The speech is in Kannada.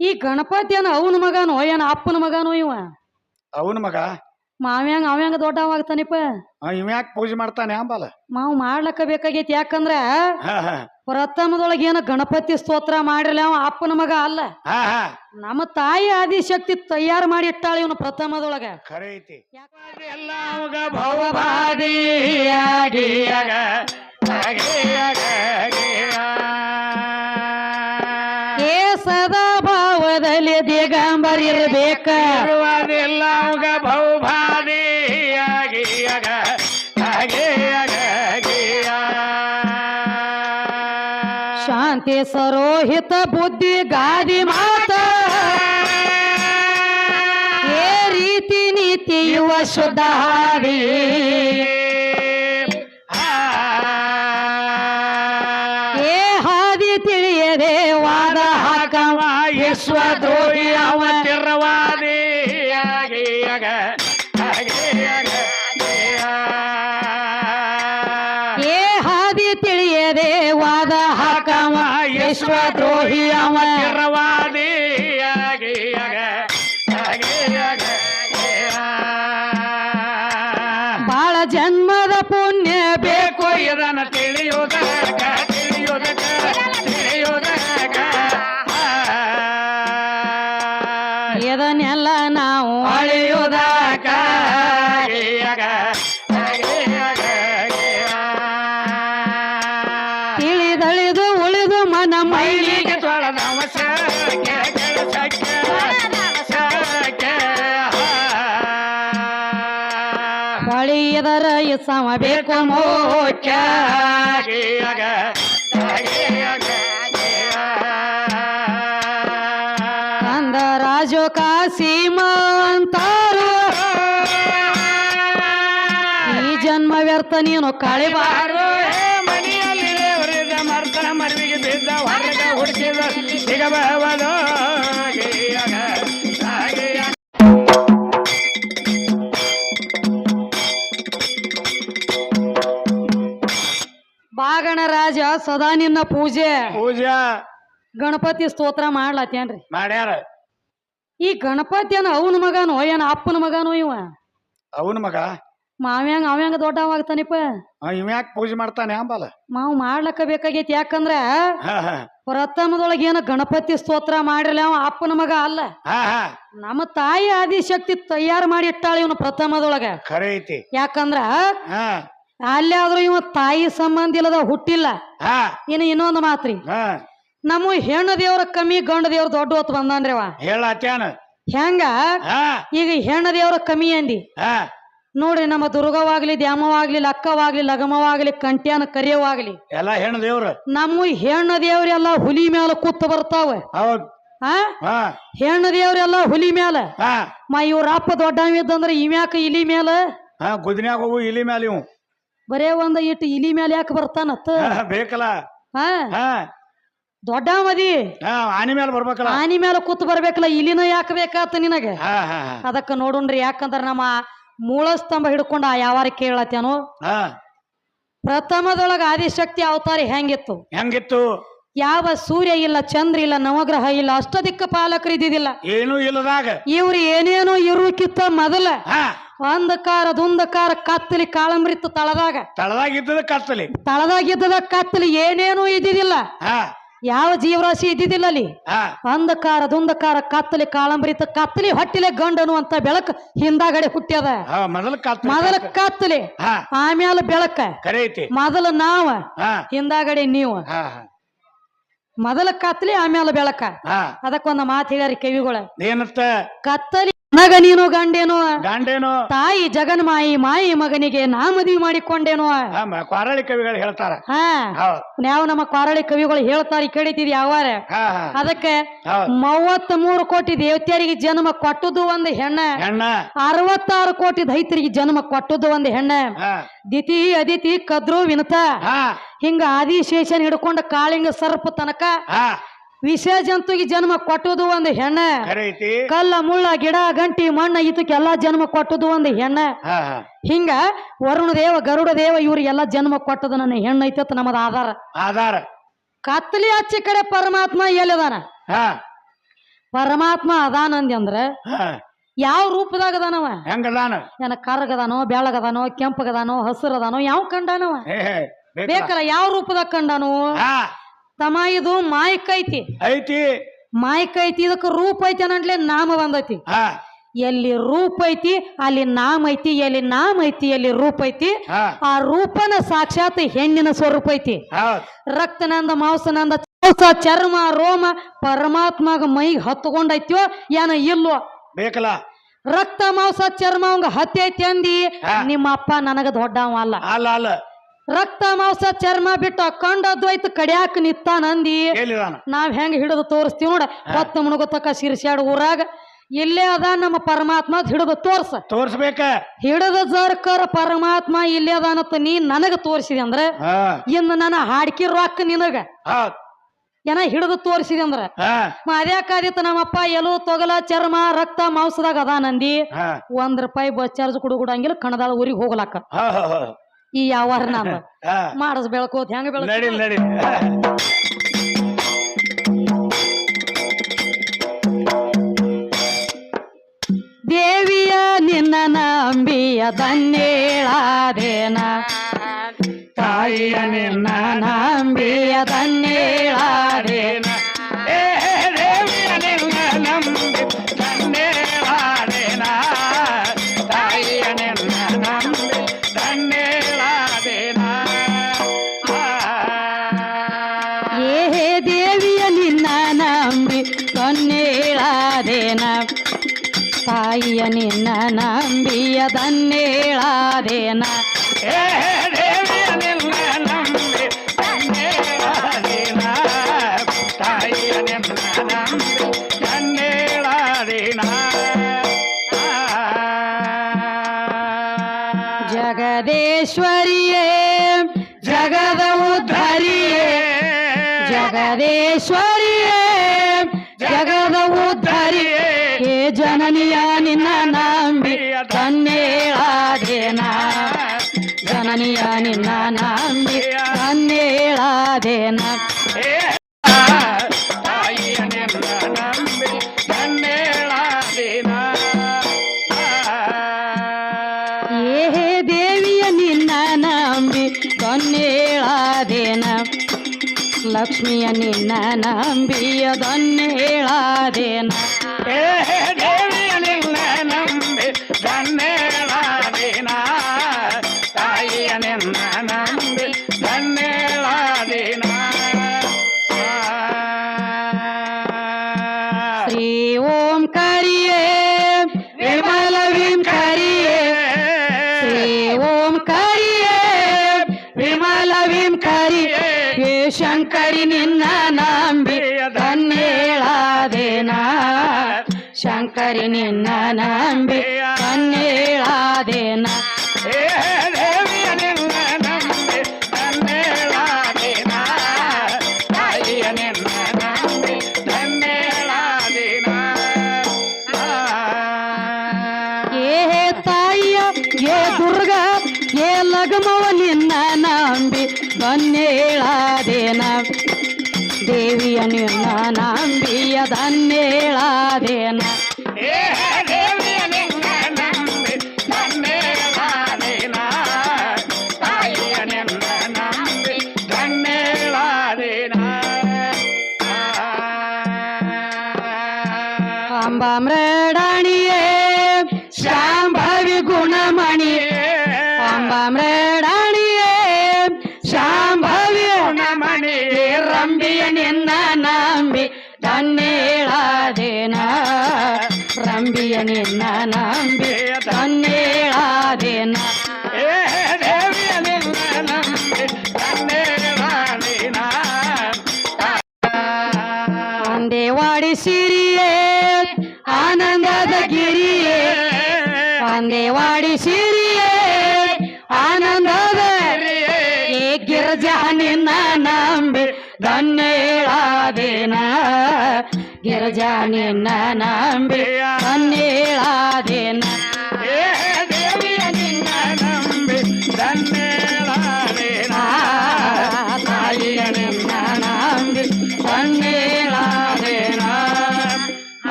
ಈ ಗಣಪತಿ ಏನ ಅವನ ಮಗನೋ ಏನ ಅಪ್ಪನ ಮಗನೋ ಇವ ಅವನ ಮಗ ಅವಂಗ ದೊಡ್ಡವಾಗ್ತಾನಿಪ್ಪ. ಇವ ಯಾಕೆ ಪೂಜೆ ಮಾಡ್ತಾನೆ ಅಂಬಲ್ಲ ಮಾವು ಮಾಡ್ಲಕ್ಕ ಬೇಕಾಗೈತಿ. ಯಾಕಂದ್ರ ಹಾ ಹಾ ಪ್ರಥಮದೊಳಗ ಏನ ಗಣಪತಿ ಸ್ತೋತ್ರ ಮಾಡಿರ್ಲಿ ಅವ ಅಪ್ಪನ ಮಗ ಅಲ್ಲ. ಹಾ ಹಾ ನಮ್ಮ ತಾಯಿ ಆದಿಶಕ್ತಿ ತಯಾರು ಮಾಡಿ ಇಟ್ಟಾಳ ಇವನು ಪ್ರಥಮದೊಳಗ. ಖರೆ ಐತಿ. ಏ ಸದಾ ಭಾವದಲ್ಲಿ ದಿಗಂಬರ್ ಇರ್ಬೇಕ. ಎಲ್ಲ ಶಾಂತಿ ಸರೋಹಿತ ಬುದ್ಧಿ ಗಾದಿ ಮಾತ ಏ ರೀತಿ ನೀತಿ ಯುವ ಶುದ್ಧ ಹಾಡಿ ಏ ಹಾದಿ ತಿಳಿಯದೆ ವಾದ ಹಾಕವ ವಿಶ್ವದ್ರೋಹಿ ಅವ ತಿರ್ವಾದಿ ಏ ಹಾದಿ ತಿಳಿಯದೆ ವಾದ ಹಾಕವ ವಿಶ್ವದ್ರೋಹಿ ಅವ ತಿರ್ವಾದಿ ಬಾಳ ಜನ್ಮದ ಪುಣ್ಯ ಬೇಕು ಇದನ್ನ ತಿಳಿಯುವುದಕ್ಕ ಇದನ್ನೆಲ್ಲ ನಾವು ಅಳೆಯುವುದಕ್ಕ ತಿಳಿದಳಿದು ಉಳಿದು ಮನ ಮೈಲಿಗೆ ಹೊಳಿಯದರ ಸಮ ಬೇಕು ಮೋಕ್ಷ ಕಂದ ರಾಜು ಕಾಸೀಮಂತಾರು ಈ ಜನ್ಮ ವ್ಯರ್ಥ ನೀನು ಕಳೆಬಾರು ಮನೆಯಲ್ಲಿ ಮರ್ತ ಮರವಿಗೆ ಬಿದ್ದ ಹೊರಗ ಹುಡುಕಿದ ಸಿಗಬಹುದು ಬಾಗಣ ರಾಜ ಸದಾ ನಿನ್ನ ಪೂಜೆ ಪೂಜಾ ಗಣಪತಿ ಸ್ತೋತ್ರ ಮಾಡ್ಲತ್ತೇನ್ರಿ. ಮಾಡ್ಯಾರ. ಈ ಗಣಪತಿ ಏನ ಅವನ ಮಗನೋ ಏನ ಅಪ್ಪನ ಮಗನೋ ಇವ ಅವನ ಮಗ ಅವಂಗ ದೊಡ್ಡವಾಗ್ತಾನಿಪ್ಪ. ಇವ ಯಾಕೆ ಪೂಜೆ ಮಾಡ್ತಾನೆ ಅಂಬಲ್ಲ ಮಾವು ಮಾಡ್ಲಕ್ಕ ಬೇಕಾಗೈತಿ. ಯಾಕಂದ್ರ ಹಾ ಹಾ ಪ್ರಥಮದೊಳಗ ಏನ ಗಣಪತಿ ಸ್ತೋತ್ರ ಮಾಡಿರ್ಲಿ ಅವ ಅಪ್ಪನ ಮಗ ಅಲ್ಲ. ಹಾ ಹಾ ನಮ್ಮ ತಾಯಿ ಆದಿಶಕ್ತಿ ತಯಾರು ಮಾಡಿ ಇಟ್ಟಾಳ ಇವನು ಪ್ರಥಮದೊಳಗ. ಖರೆ ಐತಿ. ಯಾಕಂದ್ರ ಹಾ ಅಲ್ಲಿ ಆದ್ರೂ ಇವ ತಾಯಿ ಸಂಬಂಧ ಇಲ್ಲದ ಹುಟ್ಟಿಲ್ಲ. ಹಾ ಇನ್ನೊಂದು ಮಾತ್ರಿ ಹಾ ನಮ್ಮ ಹೆಣ್ಣು ದೇವ್ರ ಕಮ್ಮಿ ಗಂಡ ದೇವ್ರ ದೊಡ್ಡ ಹೊತ್ತು ಬಂದಾನ್ರಿ ಅವ. ಹೇಳತ್ಯಾನ. ಹೆಂಗ ಹಾ ಈಗ ಹೆಣ್ಣು ದೇವ್ರ ಕಮ್ಮಿ ಅಂದಿ ಹಾ ನೋಡ್ರಿ. ನಮ್ಮ ದುರ್ಗವಾಗ್ಲಿ ದ್ಯಾಮವಾಗ್ಲಿ ಲಕ್ಕವಾಗ್ಲಿ ಲಗಮವಾಗ್ಲಿ ಕಂಟ್ಯಾನ ಕರಿಯವಾಗ್ಲಿ ಎಲ್ಲಾ ಹೆಣ್ಣು ದೇವ್ರ. ನಮ್ಮ ಹೆಣ್ಣು ದೇವ್ರೆಲ್ಲ ಹುಲಿ ಮ್ಯಾಲ ಕೂತ್ ಬರ್ತಾವ. ಹೌದ್. ಹಾ ಹಾ ಹೆಣ್ಣು ದೇವ್ರೆಲ್ಲ ಹುಲಿ ಮ್ಯಾಲ. ಹಾ ಇವ್ರ ಅಪ್ಪ ದೊಡ್ಡವಿದ್ದಂದ್ರ ಇವ್ಯಾಕ ಇಲಿ ಮ್ಯಾಲ ಹಾ ಗುದಿನ್ಯಾಗ ಹೋಗು ಇಲಿ ಮ್ಯಾಲ ಇವು ಬರೇ ಒಂದ ಇಟ್ಟು ಇಲಿ ಮ್ಯಾಲ ಯಾಕೆ ಬರ್ತಾನತ್ತ. ಬೇಕಲ್ಲ. ಹಾ ಹಾ ದೊಡ್ಡ ಮದಿ ಆನಿ ಮ್ಯಾಲ ಬರ್ಬೇಕಲ್ಲ. ಆನಿ ಮ್ಯಾಲ ಕೂತ್ ಬರ್ಬೇಕಲ್ಲ. ಇಲಿನ ಯಾಕೆ ಬೇಕಾತ ನಿನಗೆ. ಹಾ ಹಾ ಅದಕ್ಕ ನೋಡುಣ್ರಿ. ಯಾಕಂದ್ರ ನಮ್ಮ ಮೂಳ ಸ್ತಂಭ ಹಿಡ್ಕೊಂಡ ಆ ಯಾವಾರ ಕೇಳತ್ತೇನು. ಹಾ ಪ್ರಥಮದೊಳಗ ಆದಿಶಕ್ತಿ ಅವತಾರ ಹೆಂಗಿತ್ತು. ಹೆಂಗಿತ್ತು. ಯಾವ ಸೂರ್ಯ ಇಲ್ಲ ಚಂದ್ರ ಇಲ್ಲ ನವಗ್ರಹ ಇಲ್ಲ ಅಷ್ಟದಿಕ್ಕ ಪಾಲಕರು ಇದ್ದಿದ್ದಿಲ್ಲ. ಏನು ಇಲ್ಲದಾಗ ಇವ್ರು ಏನೇನೋ ಇರುಕಿತ್ತ ಮೊದಲ ಹಾ ಅಂಧಕಾರ ದುಂಧಕಾರ ಕತ್ತಲಿ ಕಾಳಂಬ್ರಿತ್ತು ತಳದಾಗ. ತಳದಾಗಿದ್ದದ ಕತ್ತಲಿ. ತಳದಾಗಿದ್ದದ ಕತ್ತಲಿ ಏನೇನೋ ಇದ್ದಿದ್ದಿಲ್ಲ. ಹಾ ಯಾವ ಜೀವರಾಶಿ ಇದ್ದಿದ್ದಿಲ್ಲ ಅಲ್ಲಿ. ಹಾ ಅಂಧಕಾರ ದುಂಧಕಾರ ಕತ್ತಲಿ ಕಾಳಂಬ್ರಿತ್ತು ಕತ್ತಲಿ ಹೊಟ್ಟಿಲೆ ಗಂಡನು ಅಂತ ಬೆಳಕು ಹಿಂದಾಗಡೆ ಹುಟ್ಟ್ಯದ. ಮೊದಲ ಕತ್ತಲಿ ಹಾ ಆಮ್ಯಾಲ ಬೆಳಕ. ಖರೆ ಐತಿ. ಮೊದಲ ನಾವ ಹಾ ಹಿಂದಾಗಡೆ ನೀವು. ಹಾ ಹಾ ಮೊದಲ ಕತ್ತಲಿ ಆಮ್ಯಾಲ ಬೆಳಕ. ಹಾ ಅದಕ್ಕೊಂದ ಮಾತು ಹೇಳ್ಯಾರ ಕವಿಗಳ. ಏನತ್ತ. ಕತ್ತಲಿ ಮಗ ನೀನು ಗಂಡೇನು ಗಂಡೇನು ತಾಯಿ ಜಗನ್ಮಾಯಿ ಮಾಯಿ ಮಗನಿಗೆ ನಾ ಮದುವೆ ಮಾಡಿಕೊಂಡೇನು. ಕ್ವಾರಳಿ ಕವಿಗಳು ಹೇಳ್ತಾರ. ಹಾ ನಾವು ನಮ್ಮ ಕ್ವಾರಳಿ ಕವಿಗಳು ಹೇಳ್ತಾರ ಕೇಳಿತಿದ್ವಿ ಯಾವಾರ. ಅದಕ್ಕೆ 33 ಕೋಟಿ ದೇವತೆಯರಿಗೆ ಜನ್ಮ ಕೊಟ್ಟದ್ದು ಒಂದು ಹೆಣ್ಣ. 66 ಕೋಟಿ ದೈತ್ಯರಿಗೆ ಜನ್ಮ ಕೊಟ್ಟದ್ದು ಒಂದು ಹೆಣ್ಣ. ದಿತಿ ಅದಿತಿ ಕದ್ರು ವಿನತ ಹಿಂಗ ಆದಿಶೇಷನ್ ಹಿಡ್ಕೊಂಡ ಕಾಳಿಂಗ ಸರ್ಪ ತನಕ ವಿಷ ಜಂತುಗೆ ಜನ್ಮ ಕೊಟ್ಟುದು ಒಂದು ಹೆಣ್ಣ. ಕಲ್ಲ ಮುಳ್ಳ ಗಿಡ ಗಂಟಿ ಮಣ್ಣ ಇದಕ್ಕೆಲ್ಲಾ ಜನ್ಮ ಕೊಟ್ಟುದು ಒಂದು ಹೆಣ್ಣ. ಹಿಂಗ ವರುಣ ದೇವ ಗರುಡ ದೇವ ಇವ್ರಿಗೆಲ್ಲಾ ಜನ್ಮ ಕೊಟ್ಟದ ನನ್ನ ಹೆಣ್ಣ ಐತತ್ ನಮ್ಮದ ಆಧಾರ. ಆಧಾರ ಕತ್ತಲಿ ಹಚ್ಚಿ ಕಡೆ ಪರಮಾತ್ಮ ಎಲ್ಲಿದಾನ. ಪರಮಾತ್ಮ ಅದಾನಂದಿ ಅಂದ್ರ ಯಾವ ರೂಪದಾಗ ಅದಾನವ? ಹೆಂಗದಾನ? ಏನ ಕರ್ಗದಾನೋ, ಬೆಳಗದಾನೋ, ಕೆಂಪಗದಾನೋ, ಹಸಿರದಾನೋ, ಯಾವ ಕಂಡಾನವ? ಬೇಕಲ್ಲ ಯಾವ ರೂಪದಾಗ ಕಂಡಾನು? ತಮ್ಮ ಇದು ಮಾಯಕ್ ಐತಿ, ಐತಿ ಮಾಯಕ್ ಐತಿ. ಇದಕ್ಕೆ ರೂಪ ಐತಿ ಅನ್ನಂಟ್ಲೆ ನಾಮ ಬಂದೈತಿ. ಎಲ್ಲಿ ರೂಪ ಐತಿ ಅಲ್ಲಿ ನಾಮ ಐತಿ, ಎಲ್ಲಿ ನಾಮ ಐತಿ ಅಲ್ಲಿ ರೂಪ ಐತಿ. ಆ ರೂಪನ ಸಾಕ್ಷಾತ್ ಹೆಣ್ಣಿನ ಸ್ವರೂಪ ಐತಿ. ರಕ್ತನಂದ ಮಾಂಸನಂದ ಚರ್ಮ ರೋಮ ಪರಮಾತ್ಮಗ ಮೈಗೆ ಹತ್ಕೊಂಡೈತ್ಯೋ ಏನ ಇಲ್ವೋ? ಬೇಕಲ್ಲ ರಕ್ತ ಮಾಂಸ ಚರ್ಮ ಅವಂಗ ಹತ್ತಿ ಐತಿ ಅಂದಿ, ನಿಮ್ಮ ಅಪ್ಪ ನನಗ ದೊಡ್ಡವ ಅಲ್ಲ. ಅಲ್ಲ ರಕ್ತ ಮಾಂಸ ಚರ್ಮ ಬಿಟ್ಟು ಕಂಡದ್ವೈತ ಕಡ್ಯಾಕ ನಿತ್ತಾನಂದಿ. ನಾವ್ ಹೆಂಗ ಹಿಡಿದು ತೋರಿಸ್ತೀವಿ ನೋಡ. ಹೊತ್ತು ಮುಣಗುತ್ತಕ ಶಿರ್ಸ್ಯಾಡ ಊರಾಗ ಇಲ್ಲೇ ಅದ ನಮ್ಮ ಪರಮಾತ್ಮ ಹಿಡಿದು ತೋರ್ಸ್ಬೇಕ. ಹಿಡಿದ ಜರ್ಕರ ಪರಮಾತ್ಮ ಇಲ್ಲೇ ಅದಾನತ್ತ ನೀ ನನಗ ತೋರಿಸಿದೆ ಅಂದ್ರ ಇನ್ನು ನನ್ನ ಹಾಡ್ಕಿ ರೊಕ್ಕ ನಿನಗ ಏನ ಹಿಡಿದು ತೋರಿಸಿದೆ ಅಂದ್ರ ಅದ್ಯಾಕಾದಿತ್ತು ನಮ್ಮಪ್ಪ ಎಲು ತೊಗಲ ಚರ್ಮ ರಕ್ತ ಮಾಂಸದಾಗ ಅದಾನಂದಿ. ₹1 ಬಸ್ ಚಾರ್ಜ್ ಕೊಡಂಗಿಲ್ಲ ಕಣದಾಳ ಊರಿಗೆ ಹೋಗ್ಲಾಕ. ಈ ಯಾವಾರ ನಾನು ಮಾಡಸ್ ಬೆಳಕೋತ್ ಹೆಂಗ ಬೆಳಕ ದೇವಿಯ ನಿನ್ನ ನಂಬಿಯ ದನ್ನೇಳಾದೇನ, ತಾಯಿಯ ನಿನ್ನ ನಂಬಿಯ ದನ್ನೇಳಾದೇನ. ದೇವಿಯ ನಿನ್ನ ನಂಬಿ ಧನ್ಯೇಳಾದೇನ, ತಾಯಿಯ ನಿನ್ನ ನಂಬಿ ಧನ್ಯೇಳಾದೇನ. ಏ ದೇವಿಯ ನಿನ್ನ ನಂಬಿ ದನ್ನೇಳಾದೇನ, ತಾಯಿಯ ನಿನ್ನ ನಂಬಿಯ ದನ್ನೇಳಾದೇನ. ದೇವಿಯ ನಿನ್ನ ನಂಬಿ ಧನ್ಯೇಳಾದೇನ, ತಾಯಿಯ ನಿನ್ನ ನಂಬಿ ಧನ್ಯೇಳಾದೇನ. ಜಗದೇಶ್ವರಿಯೇ ಜಗದ ಉದ್ಧರಿಯೇ, ಜಗದೇಶ್ವರಿಯೇ ಜಗದ ಉದ್ಧರಿಯೇ. ಹೇ ಜನನಿಯ ನಿನ್ನ ನಂಬಿ ಧನ್ಯೇಳಾದೇನ, ಜನನಿಯ ನಿನ್ನ ನಂಬಿ ಧನ್ಯೇಳಾದೇನ. ತಾಯಿಯ ನಿನ್ನ ನಂಬಿ ಧನ್ಯೇಳಾದೇನ. ಏ ದೇವಿಯ ನಿನ್ನ ನಂಬಿ ಧನ್ಯೇಳಾದೇನ, ಲಕ್ಷ್ಮಿಯ ನಿನ್ನ ನಂಬಿಯ ಧನ್ಯೇಳಾದೇನ. ದೇವಿಯ ನಿನ್ನ ನಂಬಿ ಧನ್ಯೇಳಾದೇನ, ತಾಯಿಯ ನಿನ್ನ ನಂಬಿ ಧನ್ಯೇಳಾದೇನ. ಶ್ರೀ ಓಂ ಕರಿಯೇ ವಿಮಲ ವಿಂ ಕರಿಯೇ, ಶ್ರೀ ಓಂ ಕರಿಯೇ ವಿಮಲ ವಿಂ ಕರಿಯೇ. ಹೇ ಶಂಕರಿ ನಿನ್ನ ನಂಬಿ ಧನ್ಯೇಳಾದೇನ, ಶಂಕರಿ ನಿನ್ನ ನಂಬಿ ಧನ್ಯೇಳಾದೇನ. ದೇವಿಯ ನಿನ್ನ ನಂಬಿ ಧನ್ಯೇಳಾದೇನ, ತಾಯಿಯ ನಿನ್ನ ನಂಬಿ ಧನ್ಯೇಳಾದೇನ. ಏ ತಾಯಿಯ ಏ ದುರ್ಗ ಏ ಲಗಮವ ನಿನ್ನ ನಂಬಿ ಧನ್ಯೇಳಾದೇನ, ದೇವಿಯ ನಿನ್ನ ನಂಬಿಯ ಧನ್ಯೇಳಾದೇನ. ದೇವಿಯ ನಿನ್ನ ನಂಬಿ ಧನ್ಯೇಳಾದೇನ, ತಾಯಿಯ ನಿನ್ನ ನಂಬಿ ಧನ್ಯೇಳಾದೇನ. ಅಂಬಾಮ್ರಡಾಣಿಯೇ ಶಾಂಭವಿ ಗುಣಮಣಿಯೇ, ಅಂಬಾಮ್ರಡಾಣಿಯೇ ಶಾಂಭವಿ ಗುಣಮಣಿಯೇ. ರಂಬಿಯ ನಿನ್ನ ನಂಬಿ ಧನ್ಯೇಳಾದೇನ, ರಂಬಿಯ ನಿನ್ನ ನಂಬಿ ಧನ್ಯೇಳಾದೇನ. ದೇವಿಯ ನಿನ್ನ ನಂಬಿ ಧನ್ಯೇಳಾದೇನ. ಅಂದೇವಾಡಿ ಸಿರಿಯೇ ಆನಂದದ ಗಿರಿಯೇ, ಅಂದೇವಾಡಿ ಸಿರಿಯೇ ಆನಂದದ ಏ ಗಿರಿಜಾ ನಿನ್ನ ನಂಬಿ ಧನ್ಯೇಳಾದೇನ, ಗಿರಿಜಾ ನಿನ್ನ ನಂಬಿ ಧನ್ಯೇಳಾದೇನ.